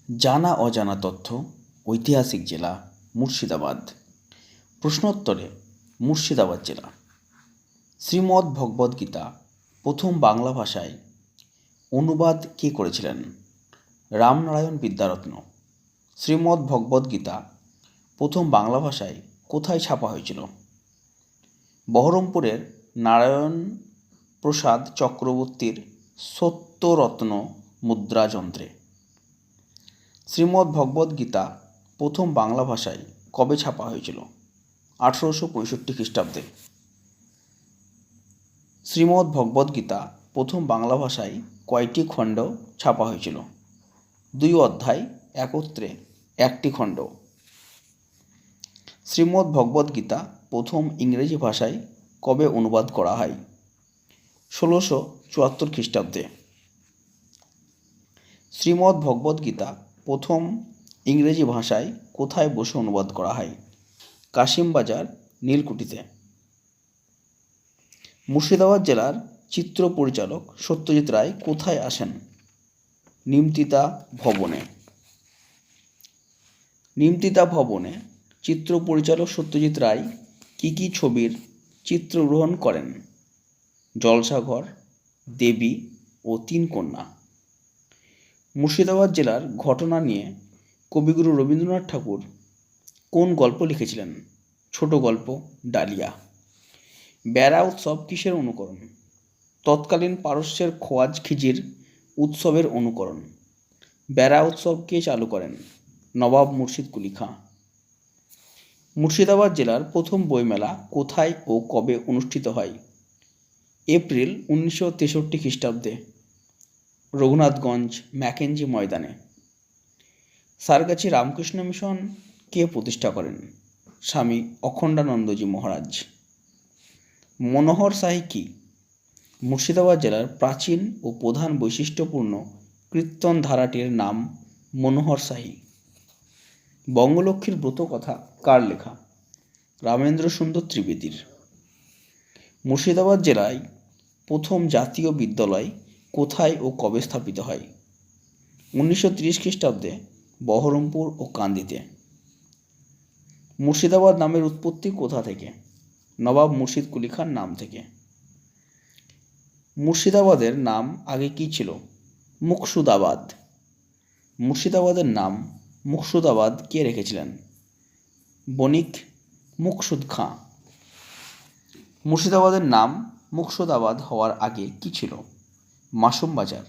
জানা অজানা তথ্য, ঐতিহাসিক জেলা মুর্শিদাবাদ। প্রশ্নোত্তরে মুর্শিদাবাদ জেলা। শ্রীমদ্ ভগবদ্গীতা প্রথম বাংলা ভাষায় অনুবাদ কে করেছিলেন? রামনারায়ণ বিদ্যারত্ন। শ্রীমদ্ ভগবদ্গীতা প্রথম বাংলা ভাষায় কোথায় ছাপা হয়েছিল? বহরমপুরের নারায়ণ প্রসাদ চক্রবর্তীর সত্যরত্ন মুদ্রা যন্ত্রে। শ্রীমদ্ ভগবদ্গীতা প্রথম বাংলা ভাষায় কবে ছাপা হয়েছিল? 1865 খ্রিস্টাব্দে। শ্রীমদ্ ভগবদ্গীতা প্রথম বাংলা ভাষায় কয়টি খণ্ড ছাপা হয়েছিল? 2 অধ্যায় একত্রে 1টি খণ্ড। শ্রীমদ্ ভগবদ্গীতা প্রথম ইংরেজি ভাষায় কবে অনুবাদ করা হয়? 1674 খ্রিস্টাব্দে। শ্রীমদ্ ভগবদ্গীতা প্রথম ইংরেজি ভাষায় কোথায় বসে অনুবাদ করা হয়? কাশিমবাজার নীলকুঠিতে। মুর্শিদাবাদ জেলার চিত্র পরিচালক সত্যজিৎ রায় কোথায় আসেন? নিমতিতা ভবনে। নিমতিতা ভবনে চিত্র পরিচালক সত্যজিৎ রায় কী ছবির চিত্রগ্রহণ করেন? জলসাঘর, দেবী ও 3 কন্যা। মুর্শিদাবাদ জেলার ঘটনা নিয়ে কবিগুরু রবীন্দ্রনাথ ঠাকুর কোন গল্প লিখেছিলেন? ছোট গল্প ডালিয়া। বেড়া উৎসব কিসের অনুকরণ? তৎকালীন পারস্যের খোয়াজ খিজির উৎসবের অনুকরণ। বেড়া উৎসব কে চালু করেন? নবাব মুর্শিদ কুলি খাঁ। মুর্শিদাবাদ জেলার প্রথম বইমেলা কোথায় ও কবে অনুষ্ঠিত হয়? এপ্রিল 1963 খ্রিস্টাব্দে, রঘুনাথগঞ্জ ম্যাকেঞ্জি ময়দানে। সারগাছি রামকৃষ্ণ মিশন কে প্রতিষ্ঠা করেন? স্বামী অখণ্ডানন্দজি মহারাজ। মনোহর শাহী কি? মুর্শিদাবাদ জেলার প্রাচীন ও প্রধান বৈশিষ্ট্যপূর্ণ কীর্তন ধারাটির নাম মনোহর শাহী। বঙ্গলক্ষ্মীর ব্রতকথা কার লেখা? রামেন্দ্র সুন্দর ত্রিবেদীর। মুর্শিদাবাদ জেলায় প্রথম জাতীয় বিদ্যালয় কোথায় ও কবে স্থাপিত হয়? 1930 খ্রিস্টাব্দে, বহরমপুর ও কান্দিতে। মুর্শিদাবাদ নামের উৎপত্তি কোথা থেকে? নবাব মুর্শিদ কুলি খাঁর নাম থেকে। মুর্শিদাবাদের নাম আগে কি ছিল? মুকসুদাবাদ। মুর্শিদাবাদের নাম মুকসুদাবাদ কে রেখেছিলেন? বণিক মুকসুদ খাঁ। মুর্শিদাবাদের নাম মুকসুদাবাদ হওয়ার আগে কি ছিল? মাসুম বাজার।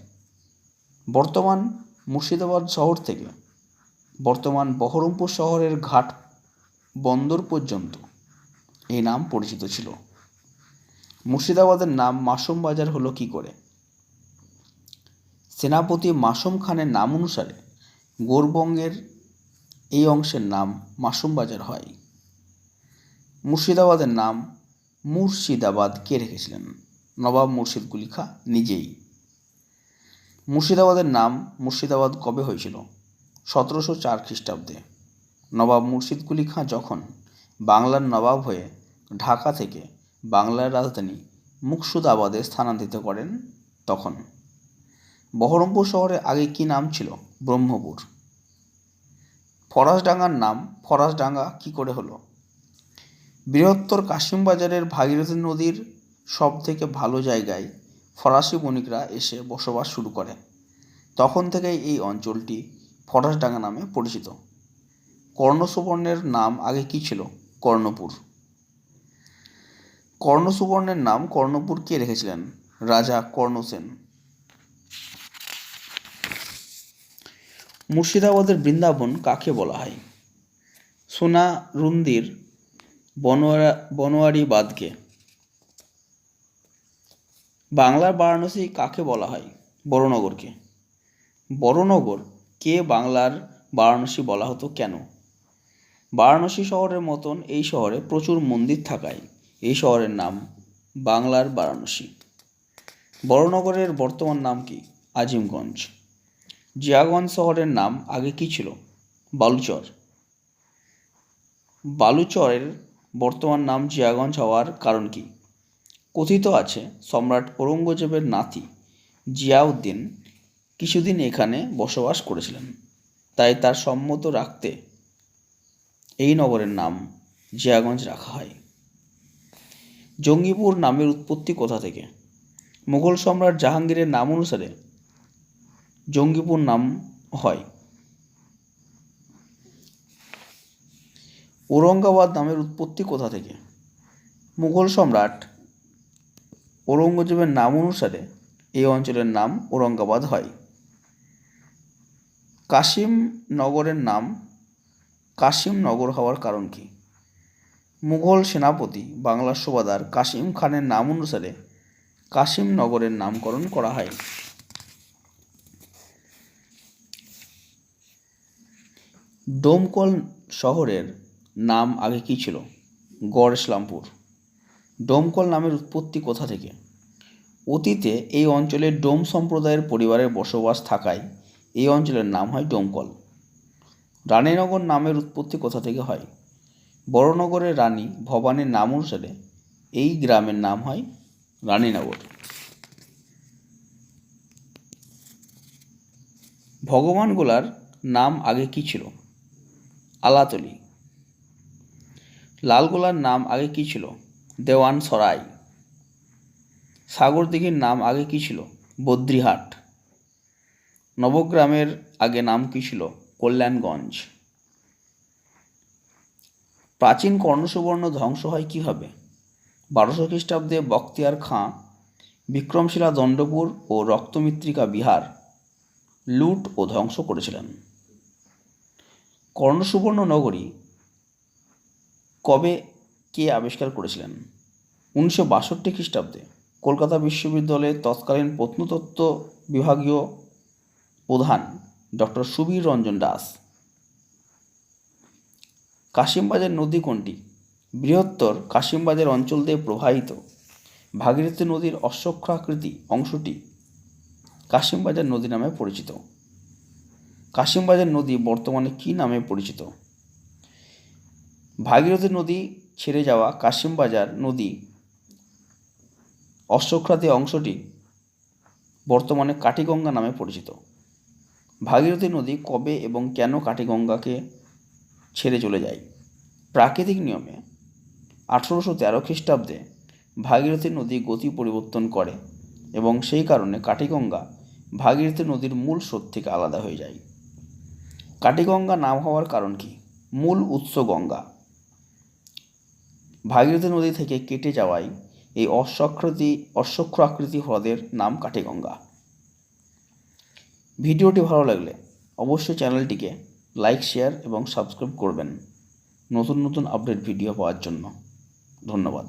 বর্তমান মুর্শিদাবাদ শহর থেকে বর্তমান বহরমপুর শহরের ঘাট বন্দর পর্যন্ত এই নাম পরিচিত ছিল। মুর্শিদাবাদের নাম মাসুম বাজার হলো কি করে? সেনাপতি মাসুম খানের নাম অনুসারে গৌরবঙ্গের এই অংশের নাম মাসুম বাজার হয়। মুর্শিদাবাদের নাম মুর্শিদাবাদ কে রেখেছিলেন? নবাব মুর্শিদ কুলি খাঁ নিজেই। মুর্শিদাবাদের নাম মুর্শিদাবাদ কবে হয়েছিল? 1704 খ্রিস্টাব্দে। নবাব মুর্শিদ কুলি খাঁ যখন বাংলার নবাব হয়ে ঢাকা থেকে বাংলার রাজধানী মুকসুদাবাদে স্থানান্তরিত করেন তখন। বহরমপুর শহরে আগে কি নাম ছিল? ব্রহ্মপুর। ফরাসডাঙ্গার নাম ফরাসডাঙ্গা কি করে হলো? বৃহত্তর কাশিমবাজারের ভাগীরথী নদীর সব থেকে ভালো জায়গায় ফরাসি বণিকরা এসে বসবাস শুরু করে। তখন থেকেই এই অঞ্চলটি ফরাসডাঙ্গা নামে পরিচিত। কর্ণসুবর্ণের নাম আগে কি ছিল? কর্ণপুর। কর্ণসুবর্ণের নাম কর্ণপুর কে রেখেছিলেন? রাজা কর্ণসেন। মুর্শিদাবাদের বৃন্দাবন কাকে বলা হয়? সোনা রুন্দির বনোয়ারি বাঁধকে। বাংলার বারাণসী কাকে বলা হয়? বড়নগরকে। বড়নগর কে বাংলার বারাণসী বলা হতো কেন? বারাণসী শহরের মতন এই শহরে প্রচুর মন্দির থাকায় এই শহরের নাম বাংলার বারাণসী। বড়নগরের বর্তমান নাম কি? আজিমগঞ্জ। জিয়াগঞ্জ শহরের নাম আগে কি ছিল? বালুচর। বালুচরের বর্তমান নাম জিয়াগঞ্জ হওয়ার কারণ কি? কথিত আছে সম্রাট ঔরঙ্গজেবের নাতি জিয়াউদ্দিন কিছুদিন এখানে বসবাস করেছিলেন। তাই তার সম্মত রাখতে এই নগরের নাম জিয়াগঞ্জ রাখা হয়। জঙ্গিপুর নামের উৎপত্তি কোথা থেকে? মুঘল সম্রাট জাহাঙ্গীরের নাম অনুসারে জঙ্গিপুর নাম হয়। ঔরঙ্গাবাদ নামের উৎপত্তি কোথা থেকে? মুঘল সম্রাট ঔরঙ্গজেবের নাম অনুসারে এই অঞ্চলের নাম ঔরঙ্গাবাদ হয়। কাশিম নগরের নাম কাশিম নগর হওয়ার কারণ কি? মুঘল সেনাপতি বাংলার সুবাদার কাশিম খানের নাম অনুসারে কাশিম নগরের নামকরণ করা হয়। ডোমকল শহরের নাম আগে কি ছিল? গড় ইসলামপুর। ডোমকল নামের উৎপত্তি কোথা থেকে? অতীতে এই অঞ্চলে ডোম সম্প্রদায়ের পরিবারের বসবাস থাকায় এই অঞ্চলের নাম হয় ডোমকল। রানীনগর নামের উৎপত্তি কোথা থেকে হয়? বড়নগরের রানী ভবানীর নাম অনুসারে এই গ্রামের নাম হয় রানীনগর। ভগবানগোলার নাম আগে কি ছিল? আলাতলি। লালগোলার নাম আগে কি ছিল? দেওয়ান সরাই। সাগরদিঘির নাম আগে কি ছিল? বদ্রিহাট। নবগ্রামের আগে নাম কি ছিল? কল্যাণগঞ্জ। প্রাচীন কর্ণসুবর্ণ ধ্বংস হয় কিভাবে? 1200 খ্রিস্টাব্দে বখতিয়ার খাঁ বিক্রমশিলা দণ্ডপুর ও রক্তমৃত্তিকা বিহার লুট ও ধ্বংস করেছিলেন। কর্ণসুবর্ণ নগরী কবে কে আবিষ্কার করেছিলেন? 1962 খ্রিস্টাব্দে কলকাতা বিশ্ববিদ্যালয়ের তৎকালীন প্রত্নতত্ত্ব বিভাগীয় প্রধান ডক্টর সুবীর রঞ্জন দাস। কাশিমবাজার নদী কোনটি? বৃহত্তর কাশিমবাজার অঞ্চল দিয়ে প্রবাহিত ভাগীরথী নদীর অশ্বক্ষাকৃতি অংশটি কাশিমবাজার নদী নামে পরিচিত। কাশিমবাজার নদী বর্তমানে কি নামে পরিচিত? ভাগীরথী নদী ছেড়ে যাওয়া কাশিমবাজার নদী অশ্বক্ষাতি অংশটি বর্তমানে কাটিগঙ্গা নামে পরিচিত। ভাগীরথী নদী কবে এবং কেন কাটিগঙ্গাকে ছেড়ে চলে যায়? প্রাকৃতিক নিয়মে 1813 খ্রিস্টাব্দে ভাগীরথী নদী গতি পরিবর্তন করে এবং সেই কারণে কাটিগঙ্গা ভাগীরথী নদীর মূল স্রোত থেকে আলাদা হয়ে যায়। কাটিগঙ্গা নাম হওয়ার কারণ কি? মূল উৎস গঙ্গা ভাগীরথী নদী থেকে কেটে যাওয়ায় এই অশ্বক্ষাকৃতি হ্রদের নাম কাটিগঙ্গা। ভিডিওটি ভালো লাগলে অবশ্যই চ্যানেলটিকে লাইক, শেয়ার এবং সাবস্ক্রাইব করবেন নতুন নতুন আপডেট ভিডিও পাওয়ার জন্য। ধন্যবাদ।